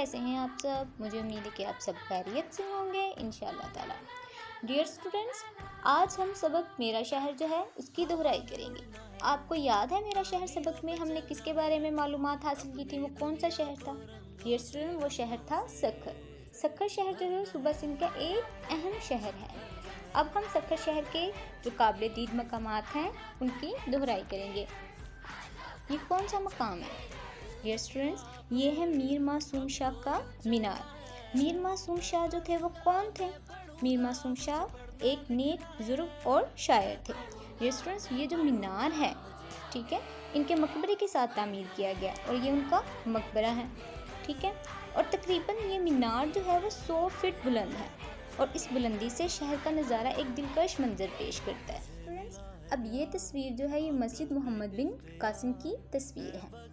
कैसे हैं आप सब? मुझे उम्मीद है कि आप सब खैरियत से होंगे इंशाअल्लाह ताला। डियर स्टूडेंट्स, आज हम सबक मेरा शहर जो है उसकी दोहराई करेंगे। आपको याद है मेरा शहर सबक में हमने किसके बारे में मालूमात हासिल की थी? वो कौन सा शहर था? डियर स्टूडेंट, वो शहर था सक्खर। सक्खर शहर जो है सूबा सिंध का एक अहम शहर है। अब हम सक्खर शहर के जो काबिल दीद मकामात हैं उनकी दोहराई करेंगे। ये कौन सा मकाम है? डियर स्टूडेंट्स, ये है मीर मासूम शाह का मीनार। मीर मासूम शाह जो थे वो कौन थे? मीर मासूम शाह एक नेक बुजुर्ग और शायर थे। डियर स्टूडेंट्स, ये जो मीनार है, ठीक है, इनके मकबरे के साथ तामीर किया गया और ये उनका मकबरा है, ठीक है। और तकरीबन ये मीनार जो है वो 100 फीट बुलंद है और इस बुलंदी से शहर का नज़ारा एक दिलकश मंजर पेश करता है। स्टूडेंट्स, अब ये तस्वीर जो है ये मस्जिद मोहम्मद बिन कासिम की तस्वीर है।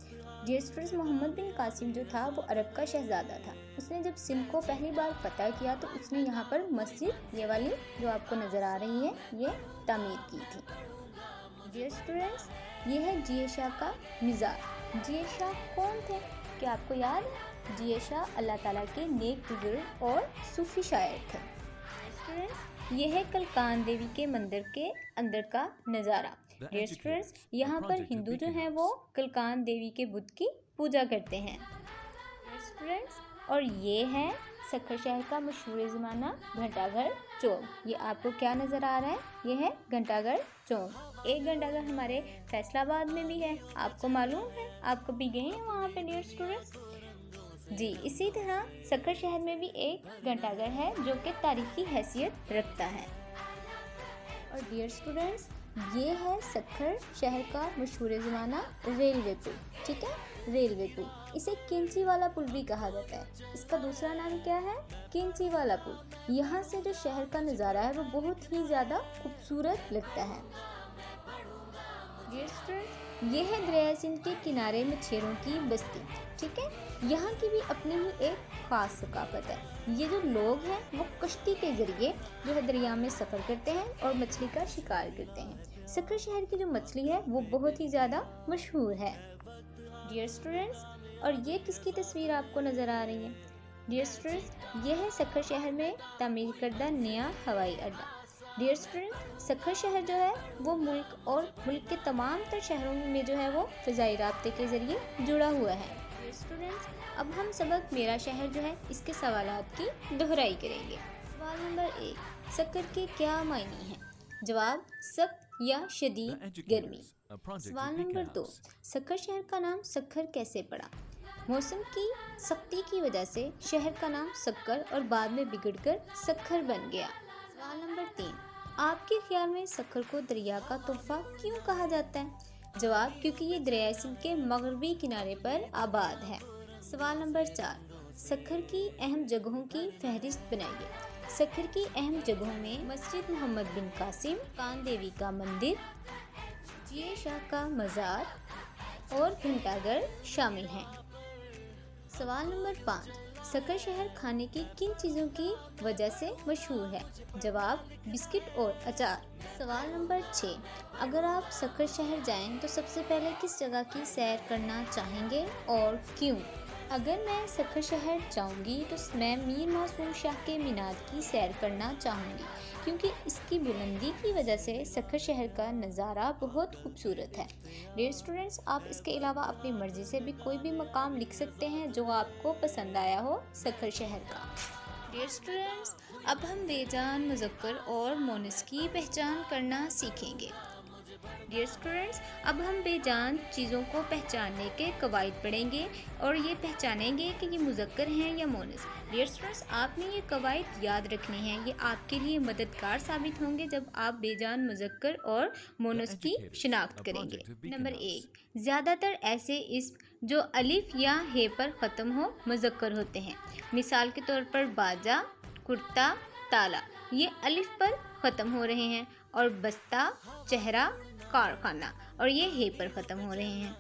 डियर स्टूडेंट्स, मोहम्मद बिन कासिम जो था वो अरब का शहजादा था। उसने जब सिंध को पहली बार फतह किया तो उसने यहाँ पर मस्जिद, ये वाली जो आपको नज़र आ रही है, ये तामीर की थी। डियर स्टूडेंट्स, ये है जिये शाह का मिज़ार। जिये शाह कौन थे? क्या आपको याद है? जिये शाह अल्लाह ताला के नेक बुजुर्ग और सूफी शायर थे। स्टूडेंट्स, ये है कलकान देवी के मंदिर के अंदर का नज़ारा। डियर स्टूडेंट्स, यहाँ पर हिंदू जो हैं वो कलकान देवी के बुत की पूजा करते हैं। डियर स्टूडेंट्स, और ये है सक्खर शहर का मशहूर ज़माना घंटाघर चौक। ये आपको क्या नज़र आ रहा है? ये है घंटाघर चौक। एक घंटाघर हमारे फैसलाबाद में भी है, आपको मालूम है? आप कभी गए हैं वहाँ पे डियर स्टूडेंट्स? जी, इसी तरह सक्खर शहर में भी एक घंटाघर है जो कि तारीखी हैसियत रखता है। और डियर स्टूडेंट्स, ये है सक्खर शहर का मशहूर ज़माना रेलवे पुल, ठीक है, रेलवे पुल। इसे किंची वाला पुल भी कहा जाता है। इसका दूसरा नाम क्या है? किंची वाला पुल। यहाँ से जो शहर का नज़ारा है वो बहुत ही ज़्यादा खूबसूरत लगता है। डियर स्टूडेंट्स, ये है दरिया सिंध के किनारे मछेरों की बस्ती, ठीक है। यहाँ की भी अपनी ही एक ख़ास सकाफत है। ये जो लोग हैं वो कश्ती के ज़रिए जो है दरिया में सफ़र करते हैं और मछली का शिकार करते हैं। सक्खर शहर की जो मछली है वो बहुत ही ज़्यादा मशहूर है। डियर स्टूडेंट्स, और ये किसकी तस्वीर आपको नज़र आ रही है? डियर स्टूडेंट्स, ये है सक्खर शहर में तामीर करदा नया हवाई अड्डा। डियर स्टूडेंट, सक्खर शहर जो है वो मुल्क और मुल्क के तमाम तर शहरों में जो है वो फ़िज़ाई राब्ते के ज़रिए जुड़ा हुआ है। डियर स्टूडेंट्स, अब हम सबक मेरा शहर जो है इसके सवालात की दोहराई करेंगे। सवाल नंबर 1, सक्खर के क्या मायने हैं? जवाब, सख्त या शदीद गर्मी। सवाल नंबर 2, सक्खर शहर का नाम सक्खर कैसे पड़ा? मौसम की सख्ती की वजह से शहर का नाम सक्कर और बाद में बिगड़कर सक्खर बन गया। सवाल नंबर 3, आपके ख्याल में सक्खर को दरिया का तोहफा क्यों कहा जाता है? जवाब, क्योंकि ये दरिया सिंध के मगरबी किनारे पर आबाद है। सवाल नंबर 4, सक्खर की अहम जगहों की फहरिस्त बनाइए। सक्खर की अहम जगहों में मस्जिद मोहम्मद बिन कासिम, कान देवी का मंदिर, जिये शाह का मज़ार और घंटाघर शामिल हैं। सवाल नंबर 5, सक्खर शहर खाने की किन चीज़ों की वजह से मशहूर है? जवाब, बिस्किट और अचार। सवाल नंबर 6, अगर आप सक्खर शहर जाएं तो सबसे पहले किस जगह की सैर करना चाहेंगे और क्यों? अगर मैं सक्खर शहर जाऊंगी तो मैं मीर मासूम शाह के मीनार की सैर करना चाहूँगी क्योंकि इसकी बुलंदी की वजह से सक्खर शहर का नज़ारा बहुत खूबसूरत है। डियर स्टूडेंट्स, आप इसके अलावा अपनी मर्ज़ी से भी कोई भी मकाम लिख सकते हैं जो आपको पसंद आया हो सक्खर शहर का। डियर स्टूडेंट्स, अब हम बेजान, मुज़क्कर और मोनस की पहचान करना सीखेंगे। डियर स्टूडेंट्स, अब हम बेजान चीज़ों को पहचानने के कवायद पढ़ेंगे और ये पहचानेंगे कि ये मुज़क्कर हैं या मोनस। डियर स्टूडेंट्स, आपने ये कवायद याद रखनी है, ये आपके लिए मददगार साबित होंगे जब आप बेजान, मुज़क्कर और मोनस की शिनाख्त करेंगे। नंबर 1, ज़्यादातर ऐसे इस्म जो अलिफ या हे पर ख़त्म हो मुज़क्कर होते हैं। मिसाल के तौर पर बाजा, कुर्ता, ताला, ये अलिफ पर ख़त्म हो रहे हैं, और बस्ता, चेहरा, कारखाना, और ये हे पर ख़त्म हो रहे हैं।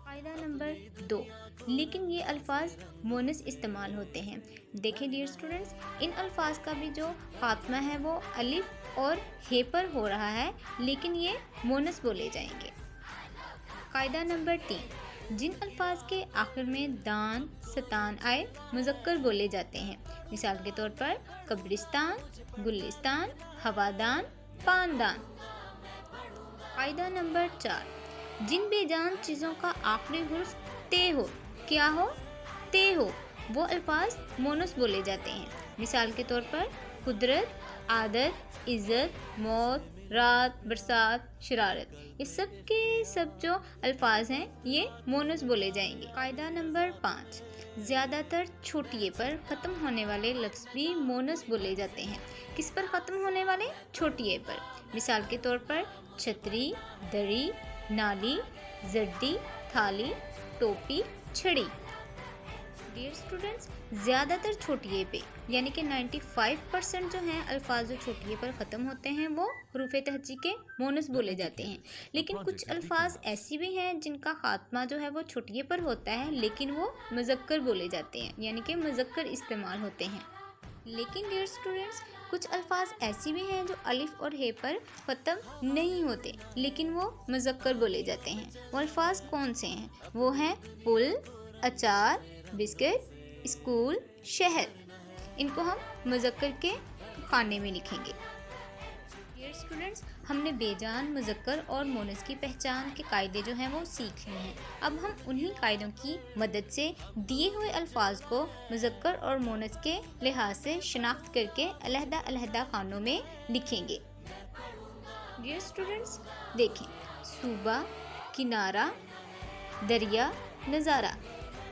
फ़ायदा नंबर 2, लेकिन ये अल्फाज मोनस इस्तेमाल होते हैं। देखें डियर स्टूडेंट्स, इन अल्फाज का भी जो खात्मा है वो अलिफ और हे पर हो रहा है, लेकिन ये मोनस बोले जाएंगे। फ़ायदा नंबर 3, जिन अल्फाज के आखिर में दान सतान आए मुज़क्कर बोले जाते हैं। मिसाल के तौर पर कब्रिस्तान, गुलिस्तान, हवादान, पानदान। कायदा नंबर 4, जिन बेजान चीज़ों का आखिरी हुर्फ ते हो, क्या हो, ते हो, वो अल्फाज मोनस बोले जाते हैं। मिसाल के तौर पर कुदरत, आदत, इज़्ज़त, मौत, रात, बरसात, शरारत। ये सब के सब जो अल्फाज हैं ये मोनस बोले जाएंगे। कायदा नंबर 5, ज़्यादातर छोटिए पर ख़त्म होने वाले लफ्ज़ भी मोनस बोले जाते हैं। किस पर ख़त्म होने वाले? छोटिए पर। मिसाल के तौर पर छतरी, दरी, नाली, जर्दी, थाली, टोपी, छड़ी। डियर स्टूडेंट्स, ज़्यादातर छोटिए पे यानी कि 95% जो हैं अल्फाज जो छोटिए पर ख़त्म होते हैं वो हरूफ़े तहज्जी के मोनस बोले जाते हैं। लेकिन कुछ अल्फाज ऐसी भी हैं जिनका ख़ात्मा जो है वो छोटिए पर होता है लेकिन वो मुज़क्कर बोले जाते हैं यानी कि मुज़क्कर इस्तेमाल होते हैं। लेकिन डियर स्टूडेंट्स, कुछ अल्फाज ऐसी भी हैं जो अलिफ और हे पर ख़त्म नहीं होते लेकिन वो मुज़क्कर बोले जाते हैं। वो अल्फाज कौन से हैं? वो हैं पुल, अचार, बिस्किट, स्कूल, शहर। इनको हम मुज़क्कर के खाने में लिखेंगे। डियर स्टूडेंट्स, हमने बेजान, मुज़क्कर और मोनस की पहचान के कायदे जो हैं वो सीख लिए हैं। अब हम उन्हीं कायदों की मदद से दिए हुए अल्फाज को मुज़क्कर और मोनस के लिहाज से शनाख्त करके अलहदा अलहदा खानों में लिखेंगे। डियर स्टूडेंट्स, देखें, सूबा, किनारा, दरिया, नज़ारा।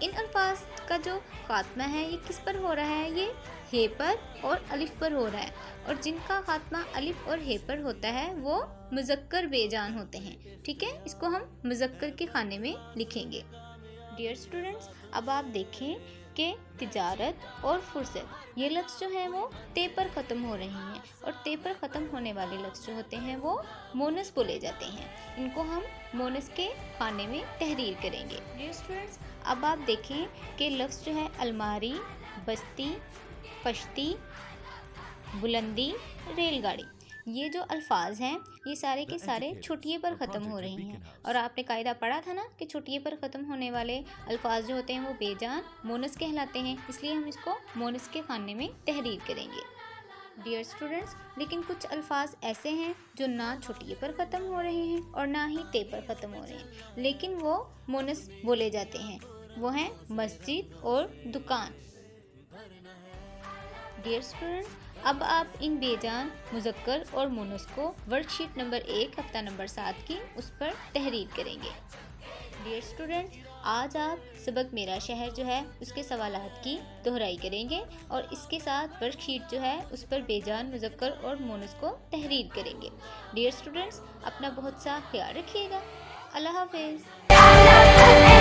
इन अल्फाज का जो खात्मा है ये किस पर हो रहा है? ये हे पर और अलिफ पर हो रहा है, और जिनका खात्मा अलिफ और हे पर होता है वो मुज़क्कर बेजान होते हैं। ठीक है, इसको हम मुज़क्कर के खाने में लिखेंगे। डियर स्टूडेंट्स, अब आप देखें कि तिजारत और फुर्सत ये लफ्ज़ जो हैं वो ते पर ख़त्म हो रहे हैं, और ते पर ख़त्म होने वाले लफ्ज़ जो होते हैं वो मोनस बोले जाते हैं। इनको हम मोनस के खाने में तहरीर करेंगे। डियर स्टूडेंट्स, अब आप देखें कि लफ्ज़ जो है अलमारी, बस्ती, कश्ती, बुलंदी, रेलगाड़ी, ये जो अल्फाज हैं ये सारे के सारे छोटिए पर ख़त्म हो रहे हैं। और आपने कायदा पढ़ा था ना कि छोटिए पर ख़त्म होने वाले अल्फाज जो होते हैं वो बेजान मोनस कहलाते हैं, इसलिए हम इसको मोनस के खाने में तहरीर करेंगे। डियर स्टूडेंट्स, लेकिन कुछ अल्फाज ऐसे हैं जो ना छोटिए पर ख़त्म हो रहे हैं और ना ही ते पर ख़त्म हो रहे हैं लेकिन वो मोनस बोले जाते हैं। वो हैं मस्जिद और दुकान। डियर स्टूडेंट्स, अब आप इन बेजान, मुज़क्कर और मोनस को वर्कशीट नंबर 1 हफ्ता नंबर 7 की उस पर तहरीर करेंगे। डियर स्टूडेंट्स, आज आप सबक मेरा शहर जो है उसके सवालात की दोहराई करेंगे और इसके साथ वर्कशीट जो है उस पर बेजान, मुज़क्कर और मोनस को तहरीर करेंगे। डियर स्टूडेंट्स, अपना बहुत सा ख्याल रखिएगा। अल्लाह हाफ़िज़।